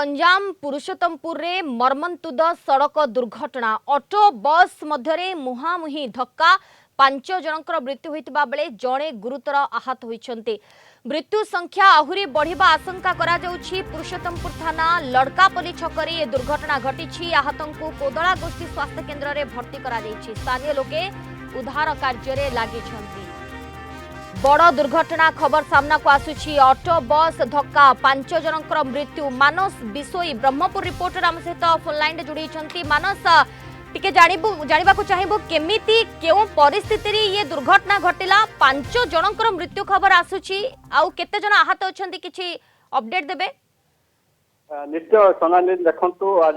गंजाम पुरुषोत्तमपुर रे मर्मन्तुद सड़क दुर्घटना ऑटो बस मध्यरे मुहामुही धक्का 5 जनकर मृत्यु होइतिबा बेले जणे गुरुतर आहत होइछन्ते। मृत्यु संख्या आहुरी बढ़िबा आशंका करा जाउछि। पुरुषोत्तमपुर थाना लड़कापल्ली छकरे ए दुर्घटना घटिछि। आहतंकु कोदला गोष्ठी स्वास्थ्य केन्द्र रे भर्ती करा जाइछि। स्थानीय लोके उद्धार कार्य रे लागिछन्ते। बड़ दुर्घटना खबर सामना को आसुछि। ऑटो बस धक्का 5 जनकर मृत्यु। मानस बिसोई ब्रह्मपुर रिपोर्टर आम सहित फोन लाइन जोड़ी। मानस टिके जानिबा को चाहिबो केमिति केउ परिस्थिति रे ये दुर्घटना घटिला। 5 जनकर मृत्यु खबर आसुछि। आउ केते जन आहत अछंती किछि अपडेट देबे? निश्चय सोनाली देखु आज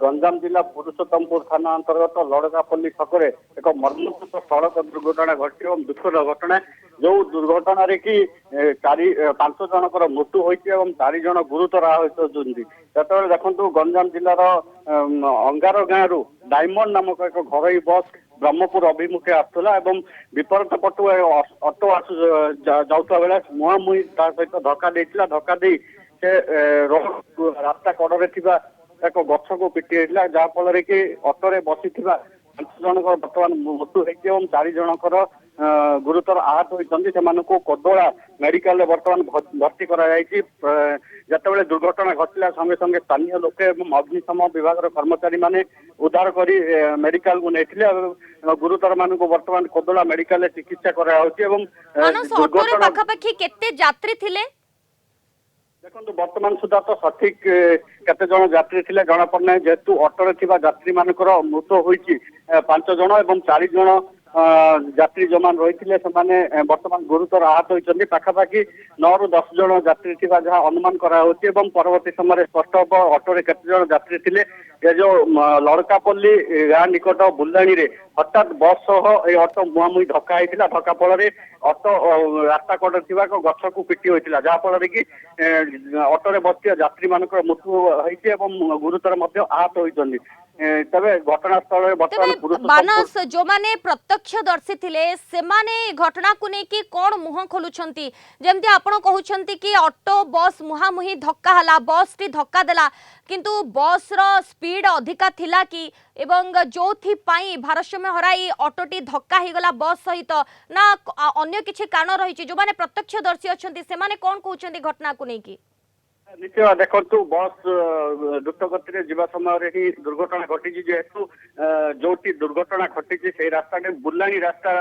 गंजाम जिला पुरुषोत्तमपुर थाना अंतर्गत लड़कापल्ली छकरे एक मर्मन्तुद सड़क दुर्घटना घटी और दुखद घटना जो दुर्घटना रे कि 5 जनकर मृत्यु होती और 4 जन गुरुतर आहत होती। जो देखु गंजाम जिलार अंगार गाँव डायमंड नामक एक घर बस ब्रह्मपुर अभिमुखे आसुला और विपरीत पटु ऑटो जाऊा बेले मुहांमुही सहित धक्का देता। धक्का दे रोड रास्ता कड़े एक गछ को पिटी जहाँफल कि ऑटो बसी 5 जनक बर्तमान मृत्यु होती और 4 जनकर गुरुतर आहत होती। से कोदला मेडिकल बर्तमान भर्ती करते दुर्घटना घटला संगे संगे स्थानीय लोके अग्निशम विभाग कर्मचारी माने उद्धार कर मेडिकल को नहीं गुरुतर मान बर्तमान कोदला मेडिकल चिकित्सा कर देखो बर्तमान सुधा तो सठिक केते जन यात्री थिले जना पड़ना जेहेतु ऑटो रे थिबा यात्री मानकर मृत्यु होईची 5 जन और 4 जन यात्री जमान रही बर्तमान गुरुतर आहत होती। पाखापाखि 9 ରୁ 10 जन यात्री थिबा जहाँ अनुमान कराउछि एवं परवर्ती समय स्पष्ट हम ऑटो रे केते जन यात्री थिले। ये जो लड़कापल्ली गाँ निकट बुल्लाणी रे हठात बस सह ए ऑटो मुहांमुही धक्का होता। धक्का फल ऑटो रास्ता कड़े थिबा गछ को पिटी होता जहाँफल कि ऑटो रे बस यात्री मानकर मृत्यु होती और गुरुतर आहत होती। तबे घटनास्थल मानस जो माने प्रत्यक्षदर्शी थिले से माने घटना को नेकी कोन मुह खोलुछंती जेमति आपण कहउछंती कि ऑटो बस मुहामुही धक्का हला बस टी धक्का देला किंतु बस रो स्पीड अधिका थिला कि एवं जोथि पाई भारसाम्य हराई ऑटो टी धक्का ही गला बस सहित ना अन्य किछि कारण रहिछि। जो माने प्रत्यक्षदर्शी अछंती से माने कोन कहउछंती घटना को नेकी? निश्चय देखु बस द्रुत गति जावा समय ही दुर्घटना घटी जेहेतु जो दुर्घटना घटी से रास्ता बुलाणी रास्ता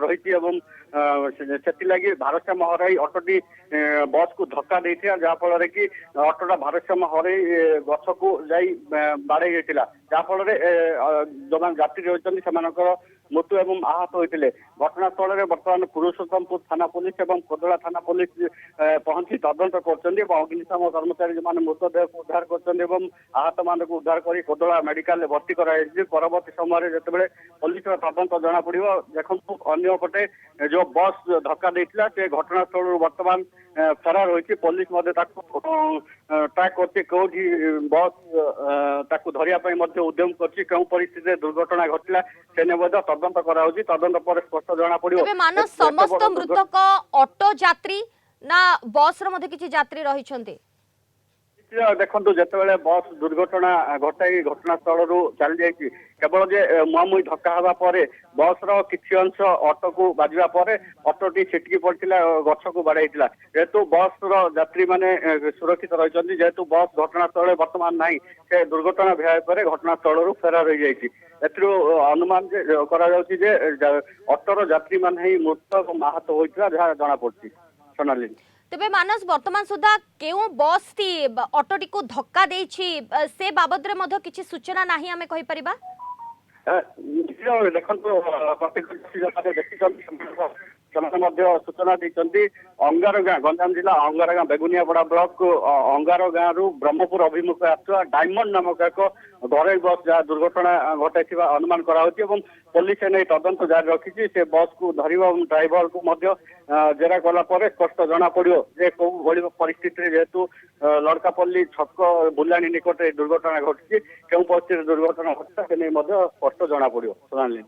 रही से भारसाम्य हराई ऑटोटी बस को धक्का देता जहाँफल कि ऑटोटा भारसाम्य हराई गछ को जाई बाड़े जहाँफल जो यात्री रही से मृत्यु एवं आहत होते। घटनास्थल में बर्तमान पुरुषोत्तमपुर थाना पुलिस और कोदला थाना पुलिस पहुंची तदंत करग्निशम कर्मचारी जो मृतदेह को उद्धार कर आहत मान को उद्धार कर कोदला मेडिकल भर्ती करवर्ती समय जिते पुलिस तदंत जना पड़। देखो अंपटे जो बस धक्का देता से घटनास्थल बर्तमान फरार होती। पुलिस ट्रैक कौटी बस धरिया उद्यम कर परिस्थिति दुर्घटना घटला से तदंत कराउछि। तदंत पर स्पष्ट जना पड़िबो। मानस समस्त मृतक ऑटो यात्री ना बस रो मध्ये किछि यात्री रही छन्ते? देखो जिते बस दुर्घटना घटाई घटनास्थल चली जाइए केवल जे मुहांमुही धक्का हवा पर बस किसी अंश ऑटो को बाजिबा पर ऑटोटी छिटकी पड़ता गछ को बाड़ाई जेहेतु बस यात्री माने सुरक्षित रही जेहेतु बस घटनास्थल बर्तमान नहीं से दुर्घटना भय पर घटनास्थल फेरार हो जाइए। अनुमान ऑटोर यात्री मान ही मृत आहत होता जहाँ जना पड़ी। सोनाली तेबे मानस वर्तमान सुधा केउ बस टी ऑटोटी को धक्का देछि से बाबद रे मधो किछि सूचना नाही हमें कहि परिबा? देखो सूचना देते अंगार गाँ गंजाम जिला अंगार गाँ बेगुनियापड़ा ब्लॉक अंगार गाँ रु ब्रह्मपुर अभिमुखे आसुवा डायमंड नामक एक घर बस जहाँ दुर्घटना घटाई अनुमान कराउछि। पुलिस नहीं तदंत जारी रखी से बस को धरवा ड्राइवर को जेरा कला स्पष्ट जना पड़ो जे कौ भली परिस्थिति जेहेतु लड़कापल्ली छक बुलाणी निकट दुर्घटना घटी क्यों परिस्थिति दुर्घटना घटता से नहीं स्पष्ट जना पड़ो। सोनाली।